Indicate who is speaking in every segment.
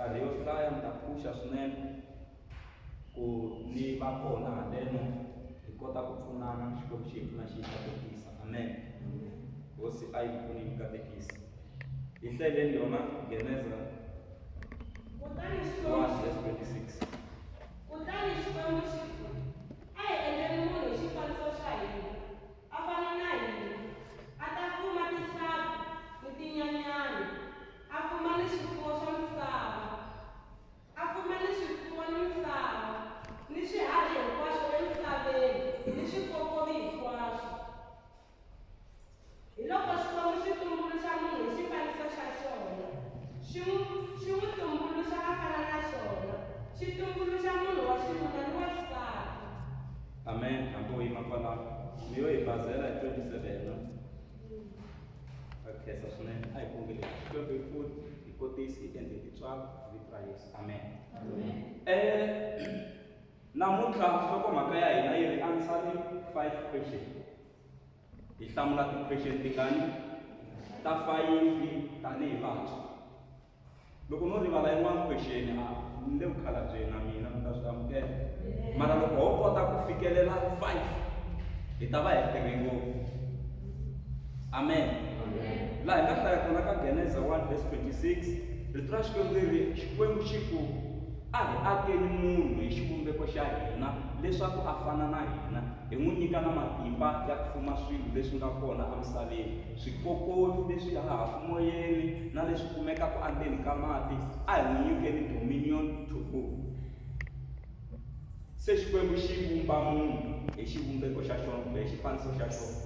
Speaker 1: nkarhi yo hlaya mi ta phusha swinene ku ni va kona haleno hi kota ku pfunana xikwembu xi hi pfuna xi hi katekisa. Amen. Hosi a yi pfuni hi katekisa. Hi hleleni yona Geneza 1:26.
Speaker 2: Kutani Xikwembu xi ku, a hi endleni munhu hi xifaniso xa hina, a fana na hina, a ta fuma tihlampfi ni tinyanyani, a fuma ni swifuwo swa misava, a fuma ni swifuwo ni misava, ni swiharhi hinkwaswo emisaveni, ni swikokovi hinkwaswo. Hi loko Xikwembu xi tumbuluxa munhu hi xifaniso xa xona, xi n'wi tumbuluxa a fana na xona, xi tumbuluxa munhu wa xinuna ni wasati.
Speaker 1: Amen. Hambo yima kwalaho ni yo hi bazela hi 27. Khensa swinene a hi kongele xikwembu hi pfuni hi kotisi hi endle titswalo vito ra Yesu. Amen. Namuntlha nhlokomhaka ya hina yi ri answering 5 questions. Hi hlamula ti-question tingani ta 5 tanihi vantshwa. Loko no rivala yin'wana question ni le vukhalabyeni na mina mi ta swi amukela, mara loko ho kota ku fikelela 5 hi ta va hi tirhe ngopfu. Amen. Laha hi nga hlaya kona ka Geneza 1:26 rito ra Xikwembu leri Xikwembu xi ku a hi akeni munhu hi xivumbeko xa hina leswaku a fana na hina, hi n'wi nyika na matimba ya ku fuma swilo leswi nga kona emisaveni, swikokovi leswi hahaka moyeni na leswi kumekaka endzeni ka mati, a hi n'wi nyikeni dominion to rule. Se Xikwembu xi vumba munhu hi xivumbeko xa xona kumbe hi xifaniso xa xona,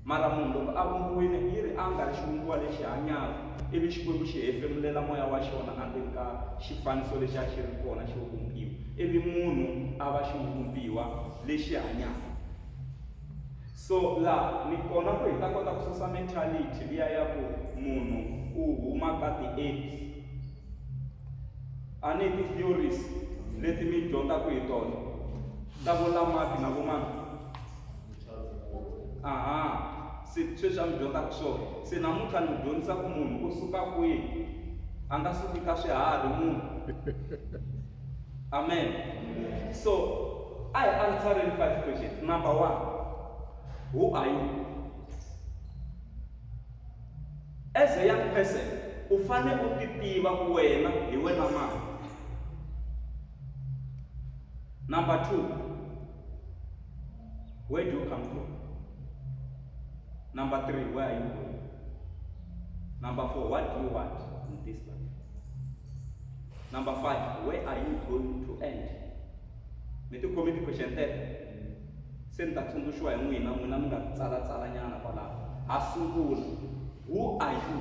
Speaker 1: mara munhu loko a vumbiwile yi ri a nga ri xivumbiwa lexi hanyaka, ivi Xikwembu xi hefemulela moya wa xona endzeni ka xifaniso lexi a xi ri kona xo vumbiwa, ivi munhu a va xivumbiwa lexi hanyaka. So laha ni kona ku hi ta kota ku susa mentality liya ya ku munhu u huma ka ti-apes. A ni ti-theories leti mi dyondzaka hi tona ta vo Lamati na vo mani. Sweswi a mi dyondzaka swona. Se namuntlha ni dyondzisa ku munhu u suka kwihi, a nga suki ka swiharhi munhu. Amen. So I answering 5 questions. Number 1, who are you? As a young person, u fane u ti tiva ku wena hi wena mani. Number 2, where do you come from? Number 3, where are you going? Number 4, what do you want in this life? Number 5, where are you going to end? Ni ti khomi ti-question tete. Se ni ta tsundzuxiwa hi n'wina mi nga tsalatsala nyana kwalaho. Ha sungula, who are you?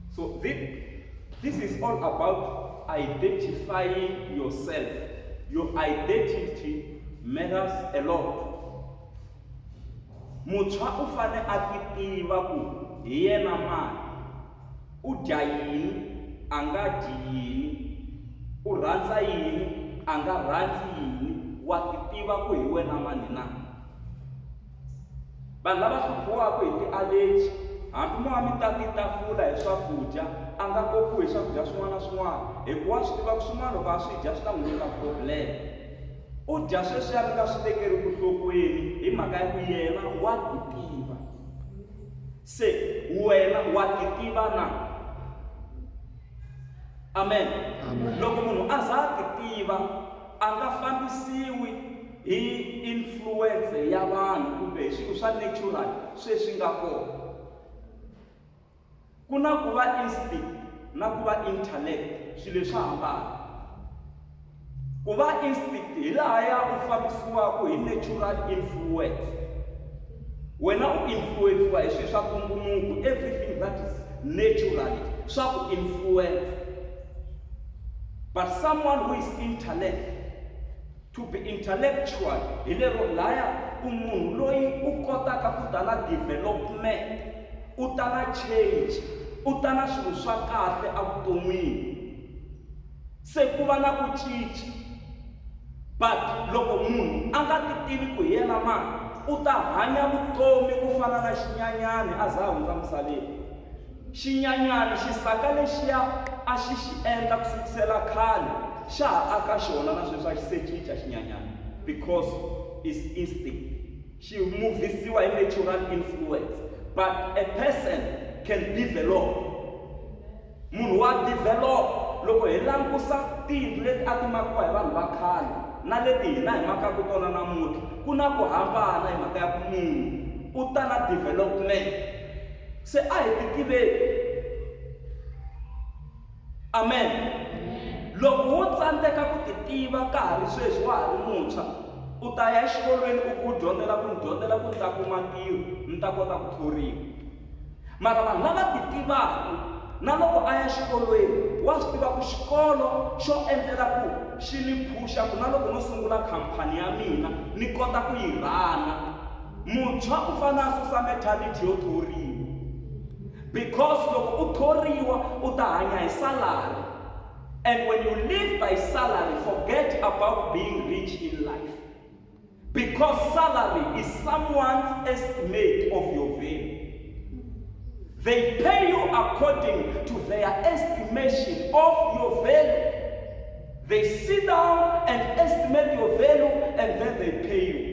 Speaker 1: So this is all about identifying yourself. Your identity matters a lot. Muntshwa u fane a ti tiva ku hi yena mani, u dya yini, a nga dyi yini, u rhandza yini, a nga rhandzi yini, wa ti tiva ku hi wena mani na. Vanhu lava hluphiwaka hi ti-allergy, hambi mo mi ta titafula hi swakudya, a nga kokiwi hi swakudya swin'wana na swin'wana, hikuva swi tiva ku swin'wana loko a swi dya swi ta n'wi nyika problem. U dya sweswiya mi nga swi tekeri ku nhlokweni hi mhaka ya ku yena wa ti tiva. Se wena wa ti tiva na. Amen. Loko munhu a za a ti tiva, a nga fambisiwi hi influence ya vanhu kumbe hi swilo swa natural sweswi nga kona. Ku na ku va instinct na ku va intellect, swilo swa hambana. Ku va instinct hi laha ya u fambisiwaka hi natural influence. Wena u influencewa hi swilo swa tumbuluko, everything that is natural swa ku influence. But someone who is intellect, to be intellectual, hi lero laya u munhu loyi u kotaka ku ta na development, u ta na change, u ta na swilo swa kahle evuton'wini. Se ku va na ku cinca. But loko munhu a nga ti tivi ku hi yena mani, u ta hanya vutomi ku fana na xinyanyani a za hundza misaveni. Xinyanyani xi saka lexiya a xi endla ku sukisela khale xa ha aka xona na sweswi a xi se cinca xinyanyana because it's instinct. Xi muvhisiwa hi natural influence, but a person can develop. Munhu wa develop loko hi langusa tindlu leti a ti makiwa hi vanhu va khale na leti hina hi makaka tona namuntlha, ku na ku hambana hi mhaka ya ku munhu u ta na development. Se a hi ti tiveni. Amen. Loko wo tsandzeka ku ti tiva ka ha ri sweswi wa ha ri muntshwa, u ta ya exikolweni u ku dyondzela ku ni ta kuma ntirho, ni ta kota ku thoriwa. Mara vanhu lava ti tivaka, na loko a ya xikolweni wa swi tiva ku xikolo xo endlela ku xi ni phusha ku na loko no sungula khampani ya mina ni kota ku yi rhana. Muntshwa u fanele a susa mentality yo thoriwa, because loko u thoriwa u ta hanya hi salary, and when you live by salary, forget about being rich in life, because salary is someone's estimate of your value. They pay you according to their estimation of your value. They sit down and estimate your value and then they pay you.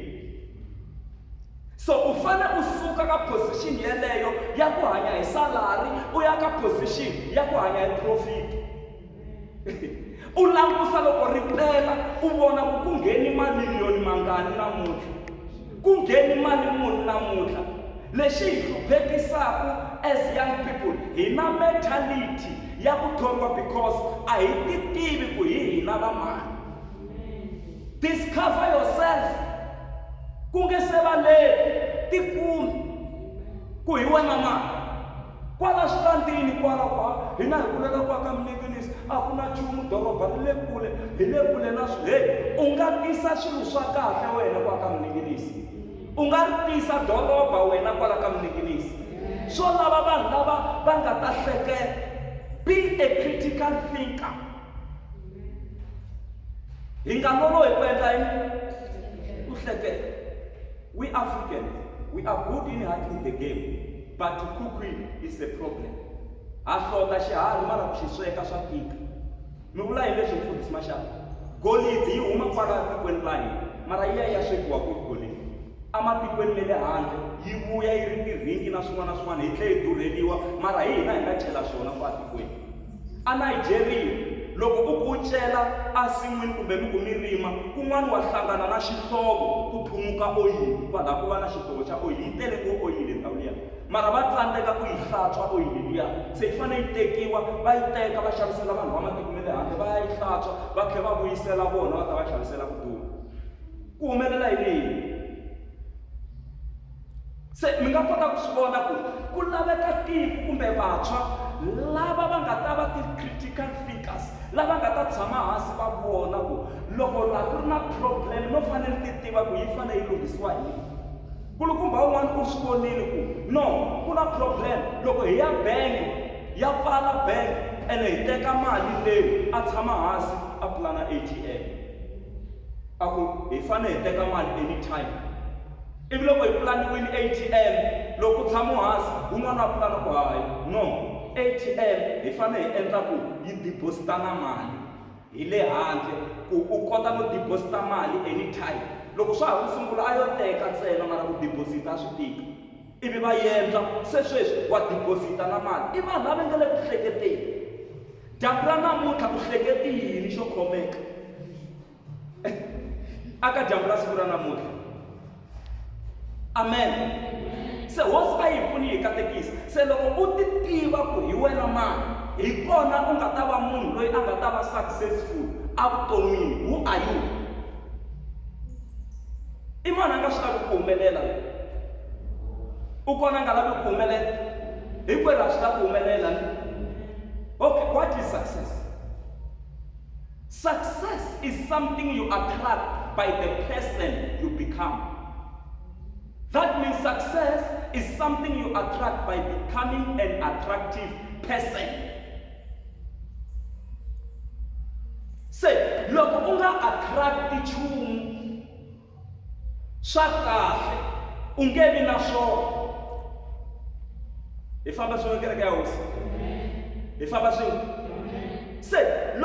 Speaker 1: So ufana usuka ka position yeleyo ya ku hanya hi salary u ya ka position ya ku hanya hi profit. U langusa loko ripela u vona ku ngheni mamiliyoni mangani namuntlha, ku ngheni mali muni namuntlha. Lexi hi hluphekisaku as young people hi na mentality ya ku thoriwa because a hi ti tivi ku hi hina va mani. Discover yourself. Ku nge se va leti ti kumi ku hi wena mani. Kwala xitandini kwala kwa hina hi kulela kwa ka Mnikinisi a ku na nchumu, doroba ri le kule, hi le kule na swilo. U nga tisa swilo swa kahle wena kwa ka Mnikinisi, u nga ri tisa doroba wena kwala ka Mnikinisi. Swo lava vanhu lava va nga ta hleketa. Be a critical thinker. Hi nga lolohi ku endla yini? Ku hleketa. We Africans, we are good in hacking the game, but cooking is a problem. Ha hlota xiharhi mara ku xi sweka swa tika. Mi vula hi leswi mfundhisi Mashava. Golidi yi huma kwala tikweni la hina, mara yi ya swekiwa ku golidi. Amatikweni le le handle yi vuya yi ri tiringi na swin'wana na swin'wana, hi tlhela yi durheliwa, mara hi hina hi nga chela swona kwa tikweni. A Nigeria loko u ku cela a sin'wini kumbe mi ku mi rima, kun'wana wa hlangana na xihlovo ku phumuka oyili, kwala ku va na xihlovo xa oyili, yi tele ku oyili ndhawu liya. Mara va tsandzeka ku yi hlantswa oyili liya, se yi fanele yi tekiwa va yi teka va xavisela vanhu va matiko ma le handle, va ya yi hlantswa va tlhela va vuyisela vona va ta va xavisela ku durha. Ku humelela yini? Se mi nga kota ku swi vona ku laveka tiko kumbe vantshwa lava va nga ta va ti-critical thinkers, lava nga ta tshama hansi va vona ku loko laha ku ri na problem no fanele ti tiva ku yi fanele yi lunghisiwa hi yini. Kulukumba wun'wana u swi vonile ku no ku na problem loko hi ya bangi ya pfala bangi ene hi teka mali leyi a tshama hansi a pulana ATM. A ku hi fanele hi teka mali anytime. Ivi loko hi pulaniwini ATM, loko ku tshama hansi un'wana a pulana ku hayi no ATM hi fanele hi endla ku yi deposita na mali hi le handle ku u kota no deposita mali anytime. Loko swa ha ku sungula a yo teka ntsena mara ku deposita a swi tika. Ivi va endla se sweswi wa deposita na mali. I vanhu lava nga le ku hleketeni. Dyambu ra namuntlha ku hleketi yini xo khomeka? Aka dyambu ra siku ra namuntlha. Amen. Se hosi a yi pfuni hi katekisa. Se loko u ti tiva ku hi wena mani, hi kona u nga ta va munhu loyi a nga ta va successful evuton'wini. Who are you? I mani a nga swi lavi ku humelela? U kona a nga lavi ku humelela? Hinkwerhu ha swi lavi ku humelela. Okay, what is success? Success is something you attract by the person you become. That means success is something you attract by becoming an attractive person. Say, loko u nga attract nchumu swa kahle, u nge vi na swona. Hi famba swin'we kereke ya hosi. Hi famba swin'we.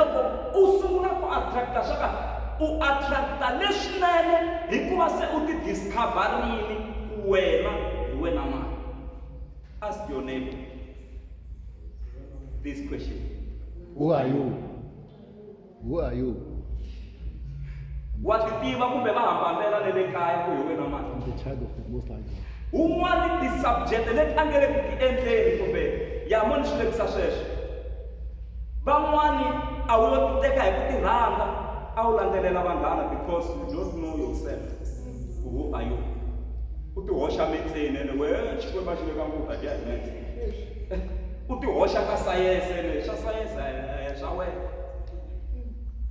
Speaker 1: loko u sungula ku attracta swa ka u attracta leswinene hikuva se u ti discoverini ku wena hi wena mani. Ask your neighbor this question.
Speaker 3: Who are you? Who are you?
Speaker 1: Wa ti tiva kumbe va hambana na le kaya ku hi wena mani?
Speaker 3: I'm the child of the Most High God.
Speaker 1: Un'wana ti-subject leti a nge le ku ti endleni kumbe ya moni swi lekisa sweswo. Van'wani a wu lo ti teka hi ku ti rhandza, a wu landzelela vanghana because you don't know yourself. Who are you? U ti hoxa metseni ene we xikwembu xi le ka nguta dya hi metse. U ti hoxa ka sayense ene xa sayense swa wena.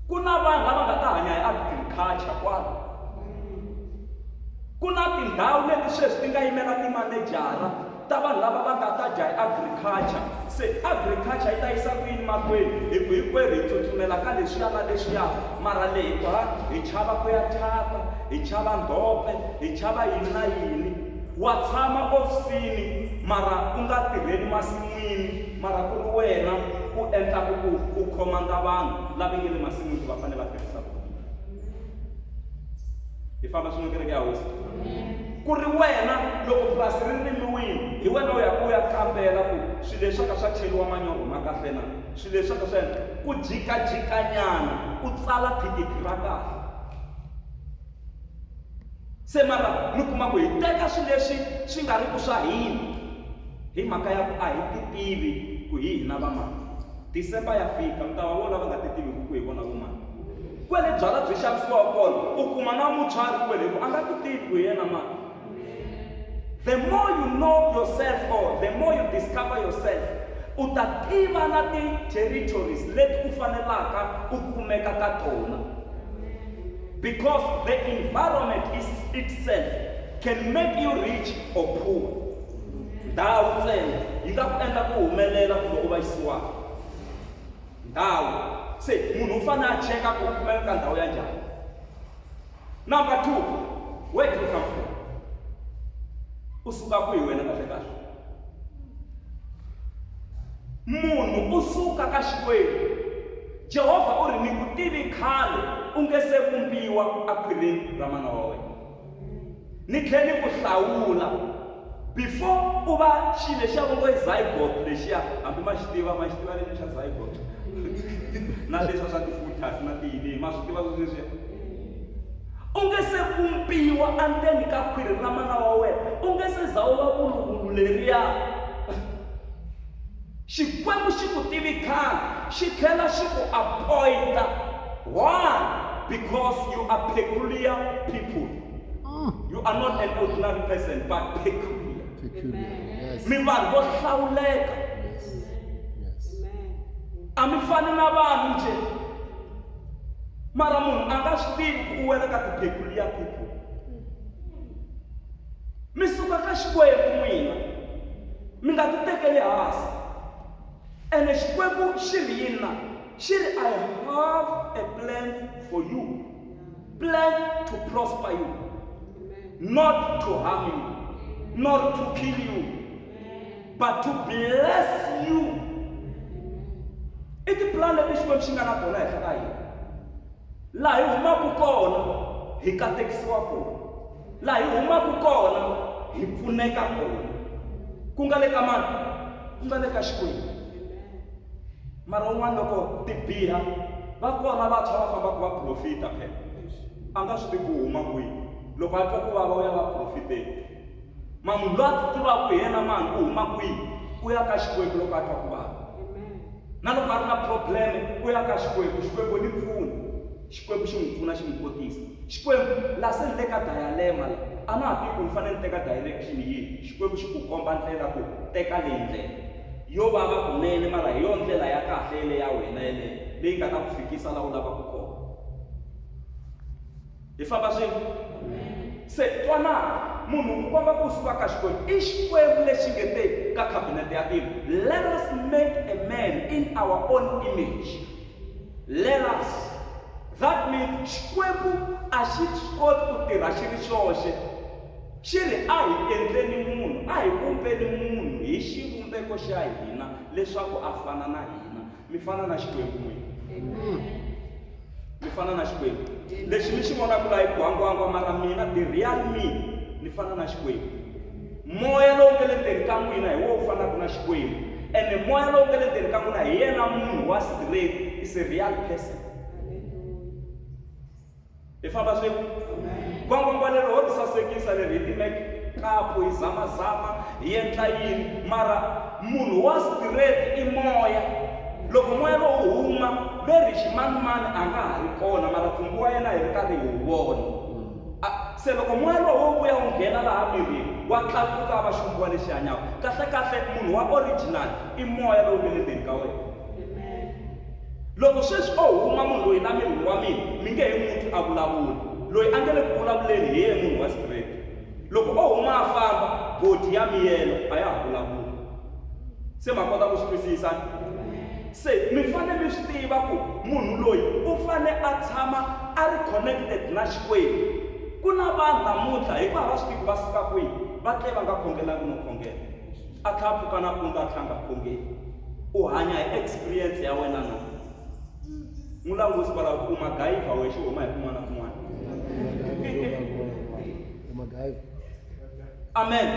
Speaker 1: Ku na vanhu lava nga ta hanya hi agriculture kwala. Ku na tindhawu leti sweswi ti nga yimela timanejara ta vanhu lava va nga ta dya hi agriculture. Se agriculture yi ta yisa ku yini mahlweni hi ku hinkwerhu hi tsutsumela ka leswiya na leswiya, mara lehi hi chava ku ya thyaka, hi chava ndope, hi chava yini na yini. Wa tshama ofisini mara u nga tirheni masin'wini, mara ku ri wena u endlaka ku khomanda vanhu lava nge le masin'wini ku va fanele va tirhisa ku. Hi famba swin'we kereke ya hosi. Ku ri wena loko purasi ri rimiwini hi wena u ya ku ya kambela ku swilo leswi ka swa cheriwa manyoro ma kahle na, swilo leswi ka swa ku jikajikanyana u tsala thikithi ra kahle. Se mara mi kuma ku hi teka swilo leswi swi nga ri ku swa hina hi mhaka ya ku a hi ti tivi ku hi hina va mani. December ya fika mi ta va vona va nga ti tivi ku hi vona vo mani. Kwele byala byi xavisiwa kona u kuma na mutswari kwele ku a nga ti tivi ku hi yena mani. The more you know yourself or the more you discover yourself, u ta tiva na ti-territories leti u fanelaka u kumeka ka tona. Because the environment itself can make you rich or poor. Ndhawu ntsena yi nga ku endla ku humelela kumbe u va yisiwaka. Ndhawu se munhu u fanele a cheka ku u kumeka ka ndhawu ya njhani. Number 2, where do you come from? U suka ku hi wena kahle kahle. Munhu u suka ka Xikwembu. Jehovha u ri ni ku tivi khale u nge se vumbiwa akhwirini ra mana wa wena. Ni tlhela ni ku hlawula before u va xilo xa vongo hi zygote lexiya, hambi ma xi tiva lexi xa zygote na leswiya swa ti-frutas na tiyini ma swi tiva sweswiya. U nge se vumbiwa endzeni ka khwiri ra mana wa wena, u nge se za u va vuluvulu leriya. Xikwembu xi ku tivi khale, xi tlhela xi ku appointa. Why? Because you are peculiar people. You are not an ordinary person, but peculiar.
Speaker 3: Peculiar. Yes.
Speaker 1: Mi vanhu vo hlawuleka.
Speaker 3: Yes.
Speaker 1: A mi fani na vanhu nje. Mara munhu a nga swi tivi ku u wela ka ti-peculiar people. Mi suka ka Xikwembu n'wina, mi nga ti tekeli hansi. Ene Xikwembu xi ri yini na? Xi ri I have a plan for you. Plan to prosper you. Not to harm you. Not to kill you. But to bless you. I ti-plan leti Xikwembu xi nga na tona henhla ka hina. Laha hi humaka kona hi katekisiwa kona. Laha hi humaka kona hi pfuneka kona. Ku nga le ka mani? Ku nga le ka Xikwembu. Mara un'wana loko ti biha va kona vantshwa va famba ku va profita phela. A nga swi tivi ku huma kwihi. Loko a twa ku vava u ya va profiteni. Munhu loyi a ti tivaka ku hi yena mani u huma kwihi, u ya ka Xikwembu loko a twa ku vava. Na loko a ri na probleme u ya ka Xikwembu, Xikwembu ni pfuna. Xikwembu xi n'wi pfuna xi n'wi kotisa. Xikwembu laha se ni le ka dialema la, a na ha tivi ku ni fanele ni teka direction yihi. Xikwembu xi ku komba ndlela ku teka leyi ndlela. Yo vava kunene mara hi yona ndlela ya kahle le ya wena yeleyo leyi nga ta ku fikisa laha u lavaka kona. Hi famba swin'we. Se twanana, munhu u komba ku suka ka Xikwembu. I Xikwembu lexi nge te ka khabinete ya tilo, let us make a man in our own image. Let us. That means Xikwembu a xi swi koti ku tirha xi ri xoxe. Xi ri a hi endleni munhu, a hi vumbeni munhu hi xivumbeko xa hina leswaku a fana na hina. Mi fana na Xikwembu n'wina. Ni fana na Xikwembu. Lexi ni xi vonaka laha hi gwangwangwa mara mina the real me ni fana na Xikwembu. Moya lowu nga le ndzeni ka n'wina hi wo fanaka na Xikwembu. Ene moya lowu nga le ndzeni ka n'wina hi yena munhu wa straight, is a real person. Hi famba swin'we. Gwangwangwa leri ho ri sasekisa leri hi timeke kapu hi zamazama hi endla yini mara munhu wa straight i moya. Loko moya lowu huma very ximanimani a nga ha ri kona mara ntungu wa yena hi ri karhi hi wu vona. Se loko moya lowu wo vuya wu nghena laha mirini wa tlakuka va xinguwa lexi hanyaka kahle munhu wa original i moya lowu nga le ndzeni ka wena. Loko sweswi o huma munhu loyi na mirini wa mina mi nge hi muti a vulavula loyi a nge le ku vulavuleni hi yena munhu wa straight. Loko o huma a famba bodi ya miyelo a ya ha vulavula. Se ma kota ku swi twisisa. Se mi fanele mi swi tiva ku munhu loyi u fane a tshama a ri connected na Xikwembu. Ku na vanhu namuntlha hi va swi tivi va suka kwihi va tle va nga khongelangi no khongela. A tlha pfuka nampundzu a tlhanga khongeli. U hanya hi experience ya wena na. N'wi langusi kwalaho ku magayivha wexe huma hi kun'wana na kun'wana. Amen.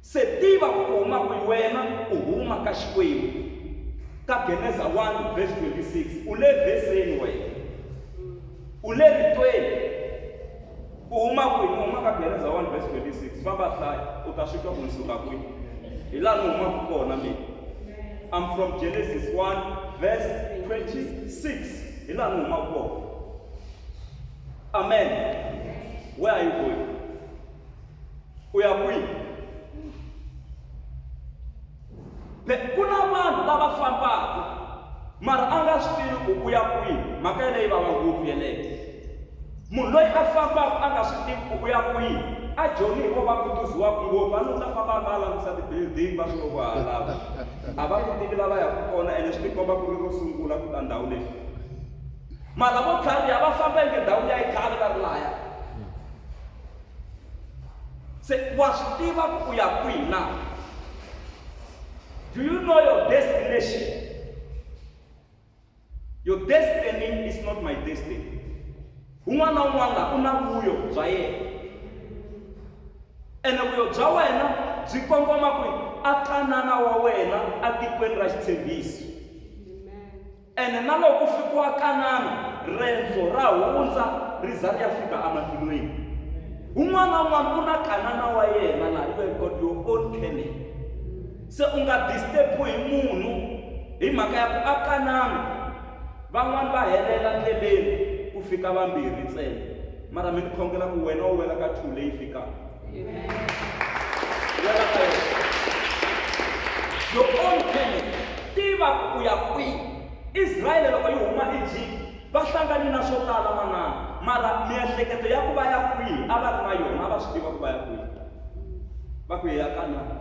Speaker 1: Se tiva ku huma kwihi wena u huma ka Xikwembu. Ka Geneza 1 verse 26 u le vheseni wena. U le ritweni. U huma kwihi? U huma ka Geneza 1 verse 26. Famba hlaya u ta swi twa ku ni suka kwihi. Hi laha ni humaka kona mina. I'm from Genesis 1 verse 26. Hi laha ni humaka kona. Amen. Where are you going? U ya kwihi? Ku na vanhu lava fambaka mara a nga swi tivi ku u ya kwihi. Mhaka yaleyi vava ngopfu yeleyo. Munhu loyi a fambaka a nga swi tivi ku u ya kwihi a Joni vo va kutuziwaka ngopfu. A ni ta famba va langusa ti-building va swi loko halava a va ku tivi lava yaka kona ene swi tikomba ku ri ro sungula ku ta ndhawu leyi. Mara vo tlhariha va famba eke ndhawu liya yi khale va ri laya. Se wa swi tiva ku u ya kwihi na? Do you know your destination? Your destiny is not my destiny. Un'wana na un'wana u na vuyo bya yena. Ene vuyo bya wena byi kongoma kwihi? A kanana wa wena a tikweni ra xitshembiso. Ene na loko ku fikiwa kanana rendzo ra hundza ri za ri ya fika ematilweni. Un'wana na un'wana u na kanana wa yena laha you have got your own canon. Se u nga disturb hi munhu hi mhaka ya ku a kanana. Van'wana va helela ndleleni ku fika vambirhi ntsena. Mara mi ni khongela ku wena u wela ka 2 leyi fikaka. Wela ka yona. Your own canon. Tiva ku u ya kwihi. Israyele loko yi huma Egypt va hlangane na swo tala manana. Mara miehleketo ya ku va ya kwihi a va ri na yona a va swi tiva ku va ya kwihi. Va ku hi ya Kanani.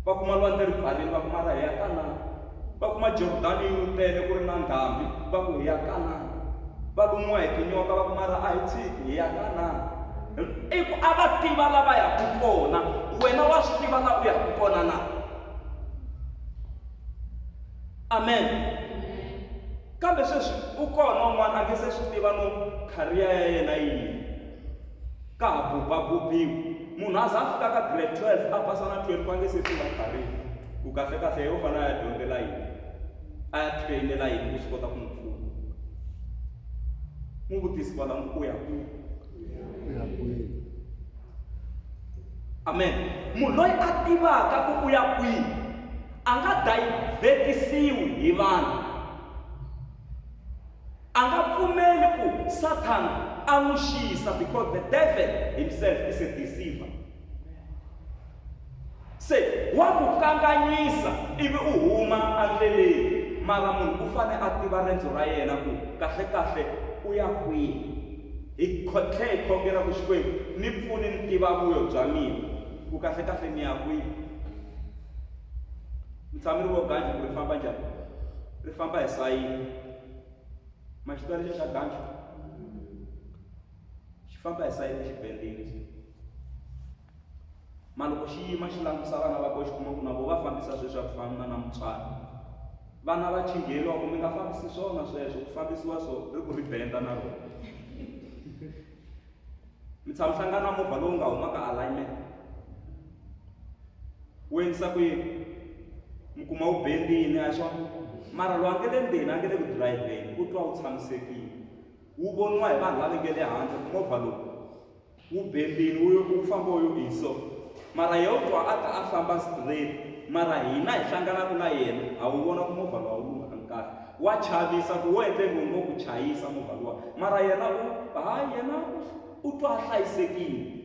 Speaker 1: Va kuma lwandle ri pfarile va kuma ra hi ya Kanani. Va kuma Jordani yi tele ku ri na ndhambi va ku hi ya Kanani. Va lumiwa hi tinyoka va kuma ra a hi tshiki hi ya Kanani. I ku a va tiva lava yaka kona. Wena wa swi tiva laha u yaka kona na? Amen. Kambe sweswi u kona un'wana a nge se swi tiva no career ya yena yini. Ka ha bubabubiwa. Munhu a za a fika ka grade 12 a pasa na 12 va nge se tiva career. Ku kahle yo fana ya dyondzela yini. A ya trainela yini ku swi kota ku n'wi pfuna. N'wi vutisi kwalaho ku ya kwihi. Amen. Munhu loyi a tivaka ku u ya kwihi a nga divhetisiwi hi vanhu. A nga pfumeli ku Satan a n'wi xisa because the devil himself is a deceiver. Se wa ku kanganyisa ivi u huma andleleni mara munhu u fane a tiva rendzo ra yena ku kahle u ya kwihi. Hi khongela ku Xikwembu ni pfuni ni tiva vuyo bya mina ku kahle ni ya kwihi. Mutshami ri vo ganji ku ri famba njhani? Ri famba hi sayini. Maxitwari xa ganji xi famba hi sayini xibendini. Ma loko xi yima xi langusa vana va kona xi kuma ku na vo va fambisa sweswi swa ku fana na mutswari. vana va chingeriwa ku mi nga fambisi swona sweswo ku fambisiwa swo ri ku ri benda na rona mi tshama hlangana na movha lowu nga humaka alignment wu endlisa ku yini mi kuma wu bendini a swona mara lowu a nge le ndzeni a nge le ku dirayivheni u twa wu tshamisekile wu voniwa hi vanhu lava nge le handle ku movha lowu wu bendini wu famba wu hi so mara yewu twa a ta a famba straight mara hina hi hlanganaku na yena a wu vona ku movha lowa wu nga kahle wa chavisa ku wo endle ngo ku chayisa movha lowa mara yena yena u twa a hlayisekile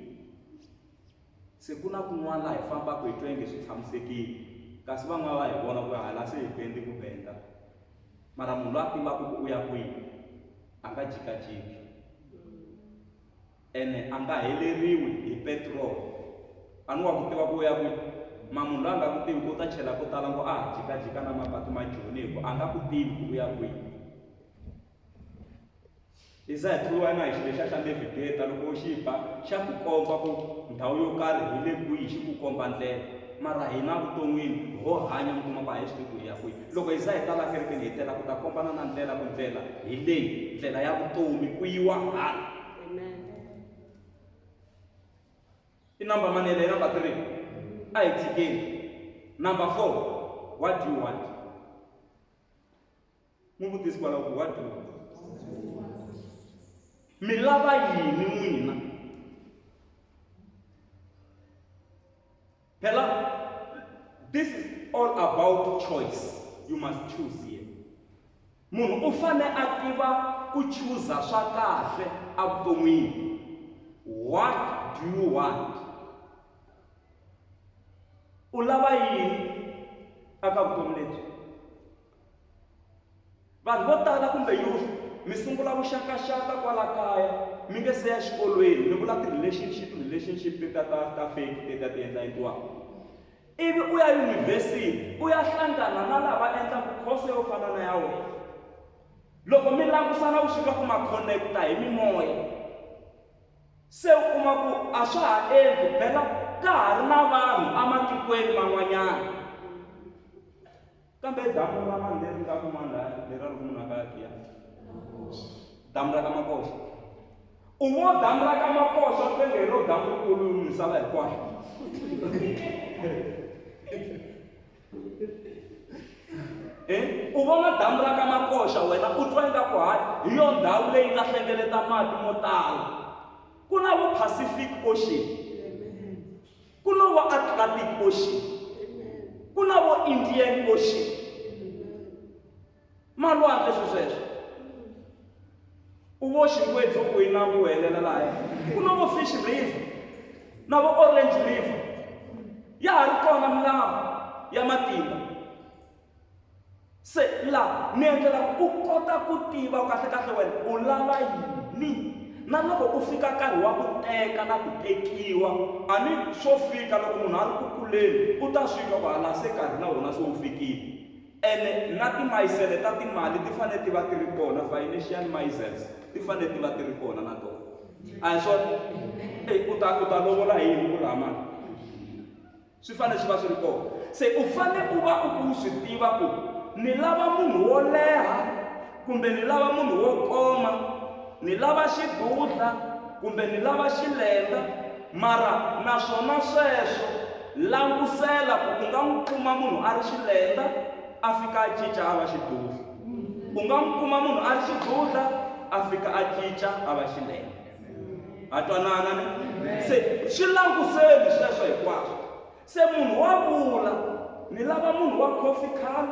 Speaker 1: se ku na kun'wana laha hi fambaka hi twenge swi tshamisekile kasi van'wana va hi vona ku hala se hi bendi ku benda mara munhu loyi a tivaka ku u ya kwihi a nga jikajiki ene a nga heleriwi hi petrol a ni wa ku tiva ku u ya kwihi ma munhu loyi a nga ku tivi ku u ta chela ko tala ngo a jikajika na mapatu ma joni hi ku a nga ku tivi ku u ya kwihi hi za hi tluwa na hi xilo lexa xa navigata loko xi ba xa ku komba ku ndhawu yo karhi hi le kwihi xi ku komba ndlela mara hina vuton'wini ho hanya mi kuma ku a hi swi tivi ku hi ya kwihi loko hi za hi tala kerekeni hi tela ku ta kombana na ndlela ku ndlela hi leyi ndlela ya vutomi ku yiwa hala i number manele hi number 3 a hi tshikeni number 4 what do you want mu vutisi kwalaho ku what do you want mi lava yini n'wina phela this is all about choice you must choose here munhu u fane a tiva ku chuza swa kahle a vuton'wini what do you want u lava yini aka vutomi lebyi vanhu vo tala kumbe youth mi sungula vuxakaxaka kwala kaya mi nge se ya xikolweni mi vula ti-relationship ta fake teta ti endla endliwaka ivi u ya yunivhesiti u ya hlangana na lava endlaka khoso yo fana na ya wena loko mi langusana u fika ku ma connecta hi mimoya se u kuma ku a swa ha endli phela ka ha ri na vanhu ematikweni man'wanyana kambe damu ra mani leri nga kumana lera ri munhu akayakiya damu ra ka makoxa u vo damu ra ka makoxa twenge hi ro damu rikulu misava hinkwayo u vona damu ra ka makoxa wena u twa ingaku hayi hi yo ndhawu leyi nga hlengeleta mati mo tala ku na vo Pacific Ocean ku na vo Atlantic Ocean ku na vo Indian Ocean malwandle sweswo u vo xingwedzi ku yi na ku helela laha ku na vo Fish River na vo Orange River ya ha ri kona milambu ya matimba se la ni endlela ku u kota ku tiva kahle kahle wena u lava yini na loko u fika nkarhi wa ku teka na ku tekiwa a ni swo fika loko munhu a ri ku kuleni u ta swika ku hala se nkarhi na wona se wu fikile ene na timayisele ta timali ti fanele ti va ti ri kona financial misers ti fanele ti va ti ri kona na tona a hi swona u ta lovola hi yini ku laha mali swi fanele swi va swi ri kona se u fanele u va u swi tiva ku ni lava munhu wo leha kumbe ni lava munhu wo koma ni lava xidudla kumbe ni lava xilenga mara naswona sweswo langusela ku u nga n'wi kuma munhu a ri xilenga a fika a cinca a va xidudla u nga n'wi kuma munhu a ri xidudla a fika a cinca a va xilenga a twanana se swi languseli sweswo hinkwaswo se munhu wa vula ni lava munhu wa coffee color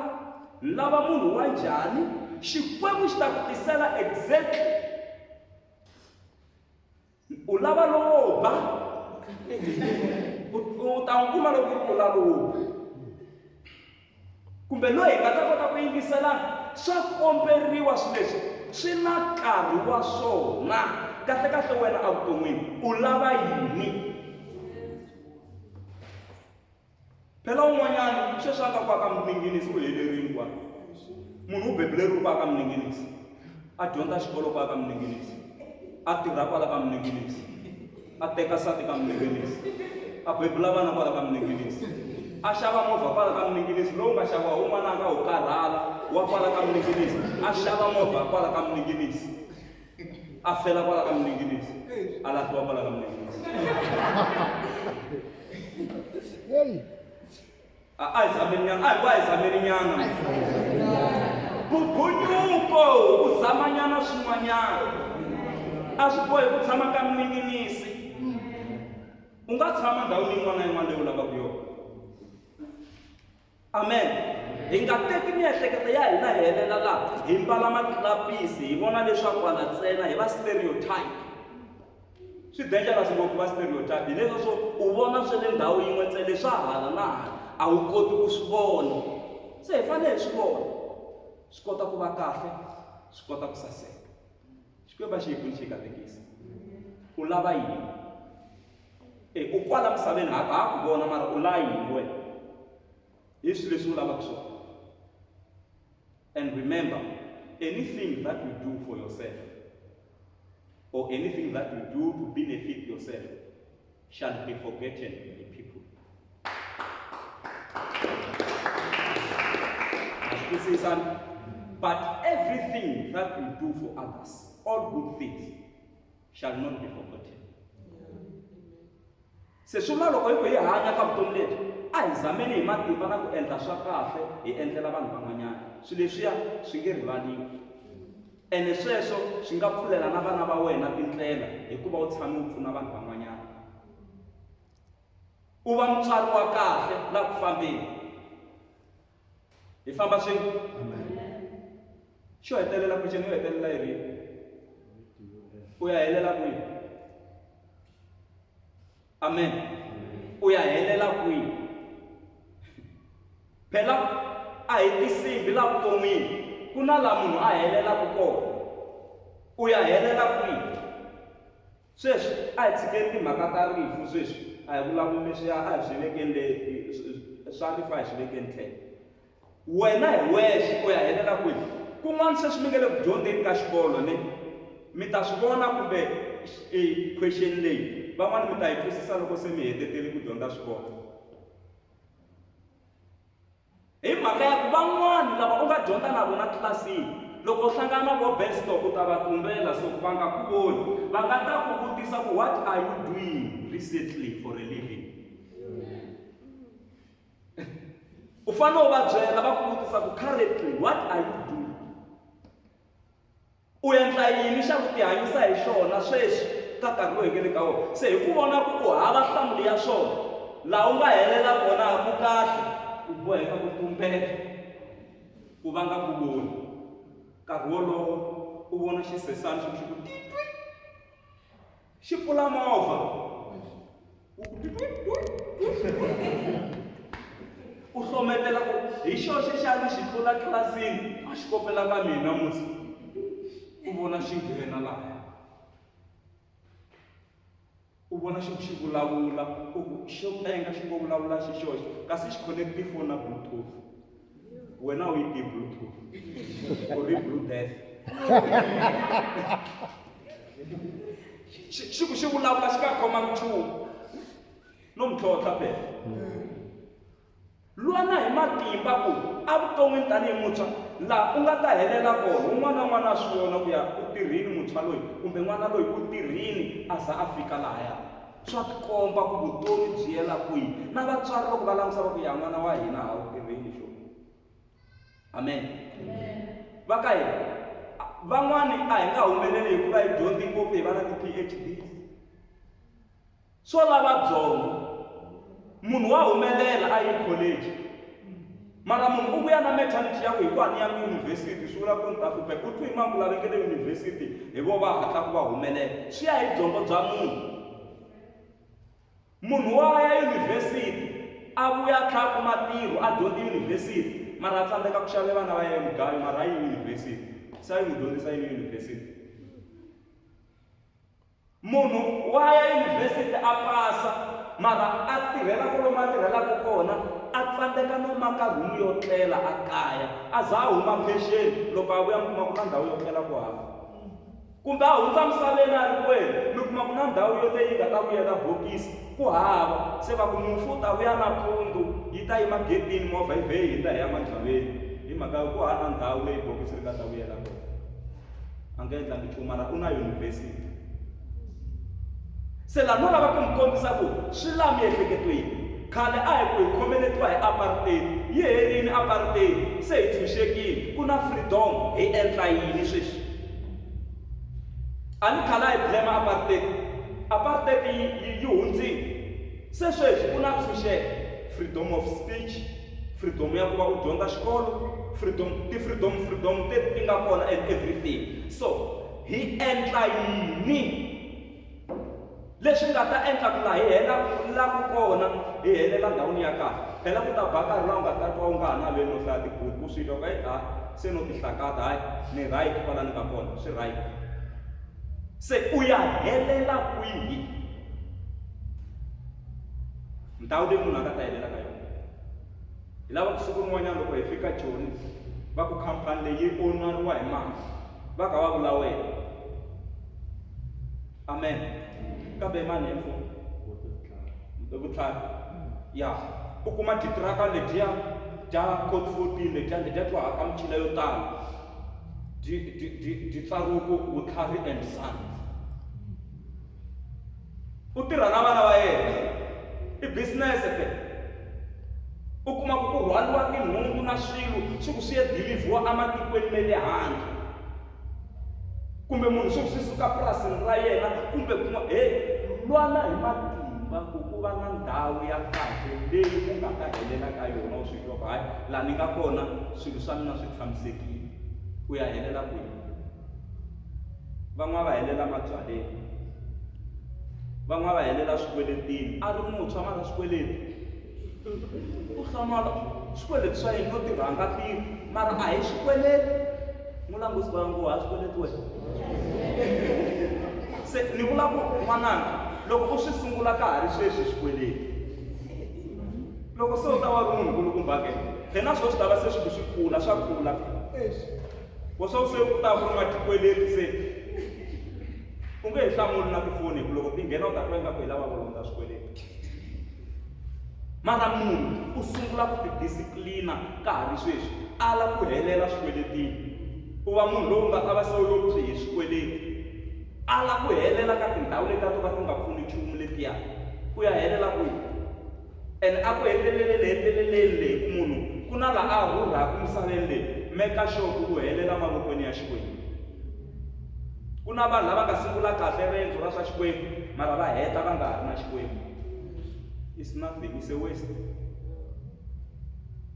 Speaker 1: ni lava munhu wa njhani xikwembu xi ta ku tisela exactly u lava lowo ba u ta n'wi kuma loko u lava lowo kumbe loyi nga ta kota ku yingiselana swa komberiwa swilo leswi swi na nkarhi wa swona kahle kahle wena a vuton'wini u lava yini phela un'wanyana sweswi a nga kwaka miningisi u helerile kwa munhu u bebuleriwe kwaka miningisi a dyondza xikolo kwaka miningisi a tirha kwala ka miningisi a teka nsati ka miningisi a bebula vana kwala ka miningisi a xava movha kwala ka miningisi lowu nga xaviwa wun'wana a nga wu karhala wa kwala ka mninginisi, a xava movha kwala ka mninginisi, a fela kwala ka mninginisi, a lahliwa kwala ka mninginisi. A hi zameni nyana. Bubunyuko ku zamanyana swin'wanyana. A swi bohi ku tshama ka mninginisi. U nga tshama ndhawini yin'wana na yin'wana leyi u lavaka yona. Amen. Hi nga teki miehleketo ya hina hi helela laha hi mbala maklapisi hi vona leswaku hala ntsena hi va stereotype. Swi dangerous ngopfu va stereotype hi leswo u vona swe le ndhawu yin'we ntsena leswa hala na hala a wu koti ku swi vona. Se hi fanele hi swi vona. Swi kota ku va kahle, swi kota ku saseka. Xikwembu xi hi pfuni xi hi katekisa. U lava yini? U kwala misaveni ha ku vona mara u lava yini wena? Hi swilo leswi u lavaka swona. And remember, anything that you do for yourself or anything that you do to benefit yourself shall be forgotten in people. But everything that you do for others, all good things, shall not be forgotten. Se swima loko hi hanya ka vutomi lebyi, a hi zameni hi matimba na ku endla swa kahle hi endlela vanhu van'wanyana. Swilo leswiya swi nge rivaliwi. Ene sweswo swi nga pfulela na vana va wena tindlela hikuva u tshame u pfuna vanhu van'wanyana. U va mutswari wa kahle la ku fambeni. Hi famba swin'we. Xo hetelela ku xeni u hetelela hi rini? U ya helela kwihi? Amen. U ya helela kwihi? Phela a hi tisimbi la vuton'wini. Ku na la munhu a helelaka kona. U ya helela kwihi? Sweswi a hi tshikeni timhaka ta rifu sweswi. A hi vulavuli leswiya a hi swi vekeni swa rifa hi swi vekeni tlhelo. Wena hi wexe u ya helela kwihi? Kun'wana sweswi mi nge le ku dyondzeni ka xikolo ne mi ta swi vona kumbe question leyi van'wana mi ta yi twisisa loko se mi hetetele ku dyondza xikolo. Hi mhaka ya ku van'wana lava u nga dyondza na vona tlilasini loko u hlangana na vo bestop u ta va tumbela so va nga ku voni va nga ta ku vutisa ku what are you doing recently for a living. U fanele u va byela va ku vutisa ku currently what are you doing. U endla yini xa ku tihanyisa hi xona sweswi ka nkarhi lowu hi nge le ka wona. Se hi ku vona ku u hava nhlamulo ya swona laha u nga helela kona ha ku kahle u boheka ku tumbela ku va nga ku voni. Nkarhi wolowo u vona xisesani xi ku titwi xi pfula movha u hlometela ku hi xoxe xani xi tlula tlilasini a xi kopela ka mina musi. U vona xi nghena laha. U vona xi vulavula u ku xo penga xi ngo vulavula xi xoxe kasi xi connect phone na bluetooth. Wena u yi ti bluetooth u ri bluetooth. Xi ku xi vulavula xi nga khoma nchumu no mitlhontlha phela. Lwana hi matimba ku a vuton'wini tanihi muntshwa laha u nga ta helela kona un'wana na un'wana a swi vona ku ya u tirhini muntshwa loyi kumbe n'wana loyi u tirhini a za a fika lahaya. Swa tikomba ku vutomi byi yela kwihi na vatswari loko va langutisa va ku ya n'wana wa hina a wu tirhini xo. Amen. Va ka hina van'wani a hi nga humeleli hikuva hi dyondzi ngopfu hi va na ti-PhD. Swo lava byongo. Munhu wa humelela a yi college mara munhu u vuya na mentality ya ku hi ku a ni yangi yunivhesiti swi vula ku ni ta hlupheka. U twi hi mangu lava nge le yunivhesiti hi vo va hatla ku va humelela. Swi ya hi byongo bya munhu. Munhu wa ya yunivhesiti a vuya a tlhela a kuma ntirho a dyondzi yunivhesiti mara a tsandzeka ku xavela vana va yena mugayo mara a yi yunivhesiti. Se a yi n'wi dyondzisa yini yunivhesiti. Munhu wa ya yunivhesiti a pasa mara a tirhela ku lomu a tirhelaka kona a tsandzeka no maka room yo tlela a kaya a za a huma pension loko a vuya mi kuma ku na ndhawu yo tlela ku hava. Kumbe a hundza misaveni a ri kwenu mi kuma ku na ndhawu yo leyi nga ta vuyela bokisi ku hava. Se va ku mufu u ta vuya nampundzu yi ta yima getini movha yi vhe yi ta hi ya matshaveni hi hi mhaka ku hana ndhawu leyi bokisi ri nga ta vuyela kona a nga endlangi nchumu mara u na yunivhesiti se laha no lava ku mi kombisa ku swi la miehleketweni khale a hi ku hi khomeletiwa hi apartheid yi herini apartheid se hi tshunxekile ku na freedom hi endla yini sweswi a ni khale a hi blame apartheid yi hundzile se sweswi ku na ntshunxeko freedom of speech freedom ya ku va u dyondza xikolo freedom teti ti nga kona and everything so hi endla yini leswi nga ta endla ku laha hi hela laku kona hi helela ndhawini ya kahle phela ku ta ba nkarhi laha u nga ta twa u nga ha naveli no hlaya tibuku swi loko se no tihlakata hayi ni right kwala ni nga kona swi right se u ya helela kwihi ndhawu leyi munhu a nga ta helela ka yona hi lava ku siku rin'wanyana loko hi fika joni va ku khampani leyi onariwa hi mali va ka va vula wena amen kambe mani hi mfumo vutlhari ya u kuma titiraka letiya ta code 14 letiya to haka michila yo tala di tsariwe ku vutlhari and sons u tirha na vana va yena i business ke u kuma ku rhwaliwa tinhundzu na swilo swi ku swi ya dilivhiwa ematikweni ma le handle kumbe munhu swi swi suka purasini ra yena kumbe kuma lwana hi matimba ku ku va na ndhawu ya kahle leyi ku nga ta helela ka yona u swi twa hayi laha ni nga kona swilo swa mina swi tshamisekile ku ya helela kwihi van'wana va helela mabyaleni van'wana va helela swikweletini a ri muntshwa mara swikweleti u hlamala swikweleti swa yini no tirhanga tirhi mara a hi swikweleti n'wi langusi vangu ha swikweleti wena se ni vula ku n'wananga loko u swi sungula ka ha ri sweswi swikweleti loko se u ta va ri munhu kulukumbake phena swo swi ta va se swi kula swa kula wa swa se u ta ku ri matikweleti se u nge hi hlamuli na tifoni hi ku loko ti nghena u ta twa ingaku hi lava ku londza swikweleti mara munhu u sungula ku tidisiplina ka ha ri sweswi ala ku helela swikweletini ku va munhu lowu nga ta va se u lophi hi swikweleti ala ku helela ka tindhawu letiya to ka ti nga pfuni nchumu letiya ku ya helela kwihi and a ku heteleleni leyi ku munhu ku na laha a rhurhaku misaveni leyi meka sure ku helela mavokweni ya xikwembu ku na vanhu lava nga sungula kahle rendzo ra swa xikwembu mara va heta va nga ha ri na xikwembu it's nothing, it's a waste.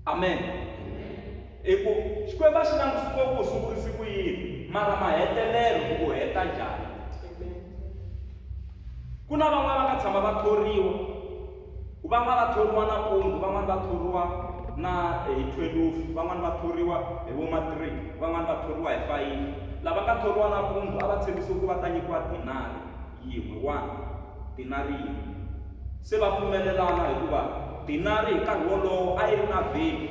Speaker 1: Amen. Eko xikwembu xi langusisiwa ku sungurisi ku yini mara mahetelelo ku heta njhani. Ku na van'wana va nga tshama va thoriwa van'wana va thoriwa nampundzu van'wana va thoriwa na hi 12 van'wana va thoriwa hi vo ma 3 van'wana va thoriwa hi 5 lava nga thoriwa nampundzu a va tshembisiwe ku va ta nyikiwa dinari yin'we 1 dinari yin'we se va pfumelelana hikuva dinari hi nkarhi wolowo a yi ri na vhelu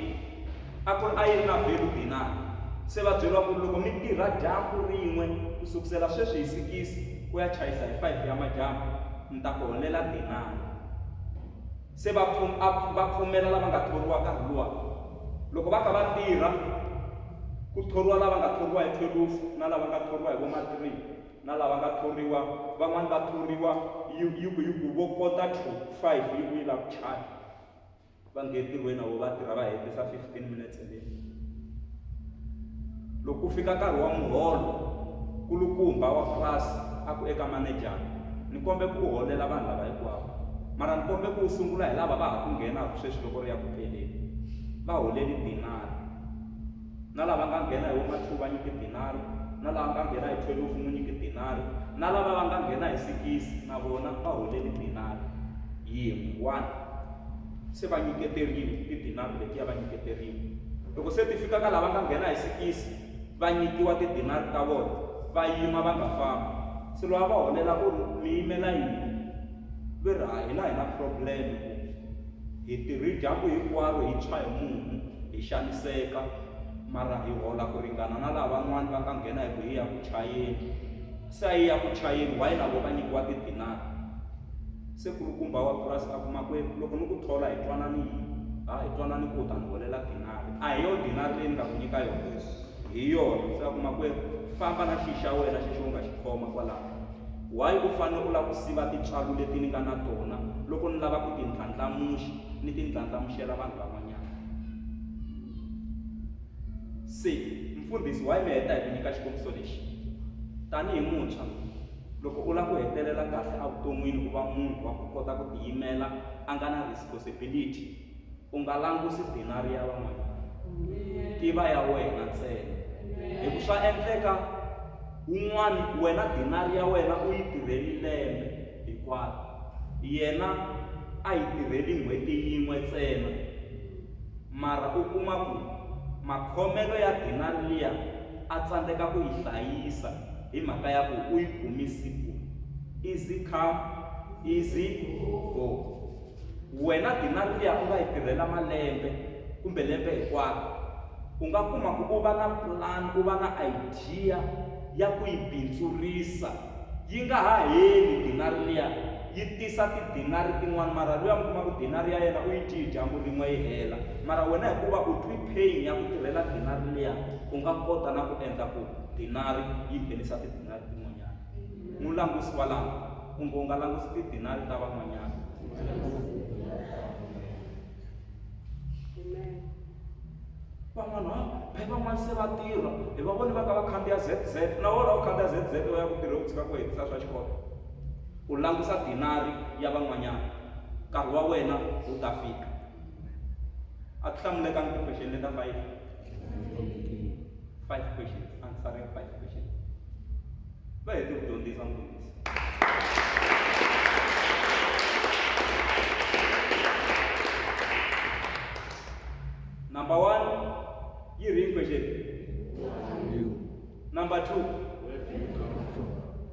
Speaker 1: a yi ri na vhelu dinari se va byeriwa ku loko mi tirha dyambu rin'we ku sukusela sweswi hi 6 ku ya chayisa hi 5 ya madyambu mi ta ku holela dinari se va pfumela lava nga thoriwa nkarhi luwa loko va ka va tirha ku thoriwa lava nga thoriwa hi 12 na lava nga thoriwa hi vo ma 3 na lava nga thoriwa van'wana va thoriwa yi vo kota to 5 yi ku yi lava ku chaya va nge tirhweni avo va tirha va hetisa 15 minutes endeni loko ku fika nkarhi wa muholo kulukumba wa purasi a ku eka manejara ni kombe ku holela vanhu lava hinkwavo mara ni kombe ku sungula hi lava va ha ku nghenaka sweswi loko ri ya ku peleni va holeli dinari na lava nga nghena hi vo ma 2 va nyiki dinari na lava nga nghena hi 12 n'wi nyiki dinari na lava va nga nghena hi 6 na vona va holeli dinari yin'we 1 se va nyiketeriwe tidinari letiya va nyiketeriwe loko se ti fika ka lava nga nghena hi 6 va nyikiwa tidinari ta vona va yima va nga fambi se lava va holela ku mi yimela yini ve ri hina hi na problem hi tirhi dyambu hinkwaro hi tshwa hi munhu hi xaniseka mara hi hola ku ringana na lava van'wana va nga nghena hi ku hi ya ku chayeni se a yi ya ku chayeni wa yi na vo va nyikiwa tidinari se kulukumba wa purasi a kuma ku loko ni ku thola hi twananile hi twanani ku ta ni holela dinari a hi yo dinari leyi ni nga ku nyika yona hi yona se a kuma kwe famba na xi xa wena xi nga xi khoma kwalaho why u fanele u lava ku siva tintswalo leti ni nga na tona loko ni lava ku ti ndlandlamuxa ni ti ndlandlamuxela vanhu van'wanyana se mfundhisi why mi heta hi ku nyika xikombiso lexi tanihi muntshwa loko u lava ku hetelela kahle evuton'wini ku va munhu wa ku kota ku tiyimela a nga na responsibility u nga langusi dinari ya van'wanyana tiva ya wena ntsena hi ku swa endleka un'wana wena dinari ya wena u yi tirheli lembe hinkwayo yena a yi tirheli n'hweti yin'we ntsena mara u kuma ku makhomelo ya dinari liya a tsandzeka ku yi hlayisa hi mhaka ya ku u yi kumisiku easy come easy go wena dinari liya u nga yi tirhela malembe kumbe lembe hinkwaro u nga kuma ku u va na plan u va na idea ya ku yi bindzurisa yi nga ha heli dinari liya yi tisa tidinari tin'wana mara luya mi kuma ku dinari ya yena u yi tiyi dyambu rin'we yi hela mara wena hikuva u twi pain ya ku tirhela dinari liya u nga kota na ku endla ku dinari yi nghenisa tidinari tin'wanyana n'wi langusi kwalaho kumbe u nga langusi tidinari ta van'wanyana van'wana van'wana se va tirha hi va voni va ka va khandziya ZZ na wona u khandziya ZZ u ya ku tirha u tshika ku hetisa swa xikolo u langusa dinari ya van'wanyana nkarhi wa wena wu ta fika a ti hlamulekanga ti-question leta 5 questions answering 5 questions va hete ku dyondzisa mfundhisi number 1 yi ring question number 2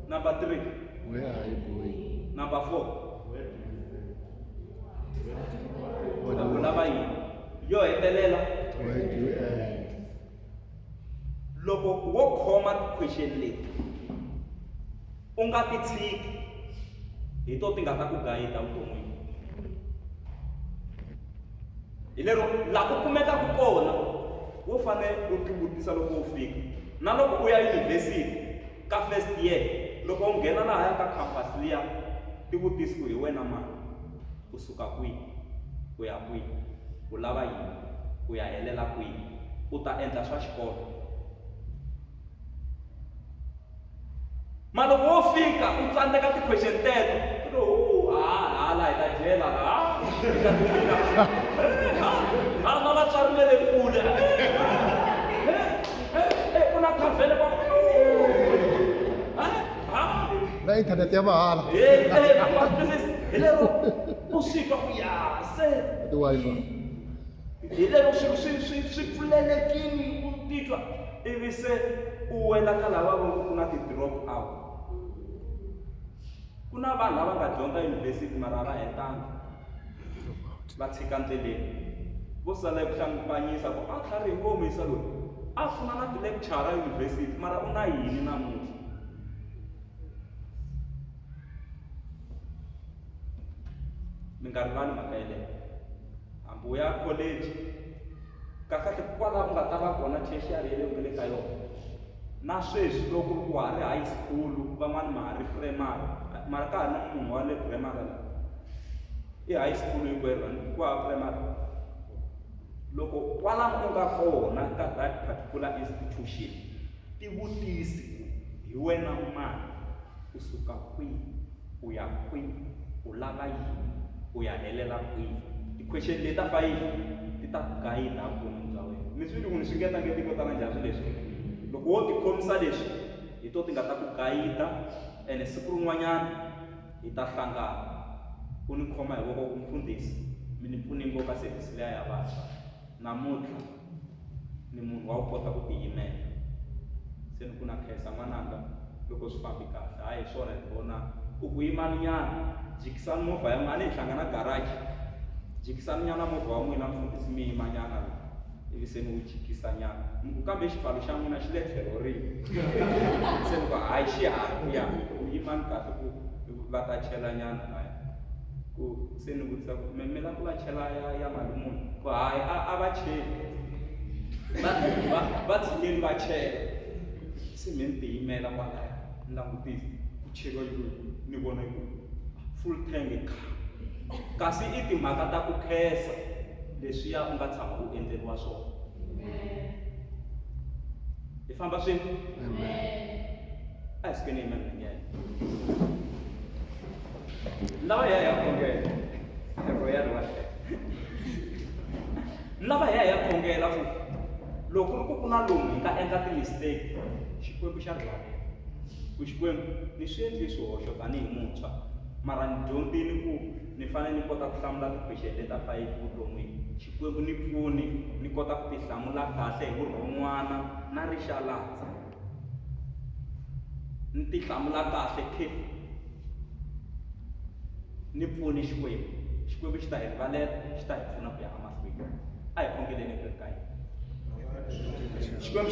Speaker 1: number 3
Speaker 3: Where are you going?
Speaker 1: number 4
Speaker 3: What do
Speaker 1: u
Speaker 3: you,
Speaker 1: lava yini yo hetelela
Speaker 3: where do you end?
Speaker 1: loko wo khoma ti-question leti u nga ti tshiki hi to ti nga ta ku gayida vuton'wini hi lero laha ku kumekaku kona wo fanele u ti vutisa loko u fika na loko u ya yunivhesiti ka first year loko u nghena lahaya ka campus liya ti vutisi ku hi wena mani u suka kwihi u ya kwihi u lava yini u ya helela kwihi u ta endla swa xikolo ma loko wo fika u tsandzeka ti-question teto hala hi ta jela hi ta tika na vatswari ve le kule ku na khavhele
Speaker 3: Na internet ya mahala.
Speaker 1: hi lero u fika ku ya se
Speaker 3: The Wi-Fi.
Speaker 1: hi lero swi pfulelekini u titwa ivi se u wela ka lava va ku na ti-drop out ku na vanhu lava nga dyondza yunivhesiti mara va hetanga va tshika ndleleni vo sala ku hlangupanyisa ku a tlhari hi ngomisa loyi a pfuna na ti-lectura yunivhesiti mara u na yini namuntlha mi nga rivali mhaka yeleyo hambi u ya college kakahle kwalaho ku nga ta va kona tertiary ya le ku le ka yona na sweswi loko ku ha ri high school van'wani ma ha ri primary mara ka ha na munhu wa le primary i high school hinkwerhu ku ha primary loko kwalaho u nga kona ka that particular institution ti vutisi hi wena mani u suka kwihi u ya kwihi u lava yini u ya helela kwihi ti-question leti ta 5 ti ta ku gayida vuton'wini bya wena mi swi vuli ku ni swi ngetange ti kotana njhani leswi loko wo ti khomisa leswi hi to ti nga ta ku gayida ene siku rin'wanyana hi ta hlangana u ni khoma hi voko ku mfundhisi mi ni pfuni ngopfu service leya ya vantshwa namuntlha ni munhu wa ku kota ku tiyimela se ni ku na khensa n'wananga loko swi fambi kahle hayi hi swona hi vona u ku yimani nyana jikisani movha ya n'wina a ni hi hlangana garage jikisani nyana movha wa n'wina mfundhisi mi yima nyana ivi se mi wu jikisa nyana kambe xipfalo xa n'wina xi le tlhelo rihi se ni ku hayi xi hari ku ya u yimani kahle ku va ta chela nyana haya ku se ni vutisa ku mi lava ku va chela ya mali muni ku hayi a va cheli va tshinyeni va chela se mi ni tiyimela kwalaya ni langutisa ku cheriwa yini ni vona ku full tank kasi i timhaka ta ku khensa leswiya u nga tshama u endleriwa swona hi famba swin'we a hi sukeni emanhanyeni lava hi ya khongela loko ya ri wa lava hi ya khongela ku loko ku ri ku na lomu hi nga endla ti-mistake xikwembu xa rivalela ku xikwembu ni swi endli swihoxo tanihi muntshwa mara ni dyondzini ku ni fanele ni kota ku hlamula ti-question leta 5 vuton'wini xikwembu ni pfuni ni kota ku ti hlamula kahle hi vurhon'wana na rixalandza ni ti hlamula kahle khifu ni pfuni xikwembu xi ta hi rivalela xi ta hi pfuna ku ya emahlweni a hi khongeleni ku ri ka yena xikwembu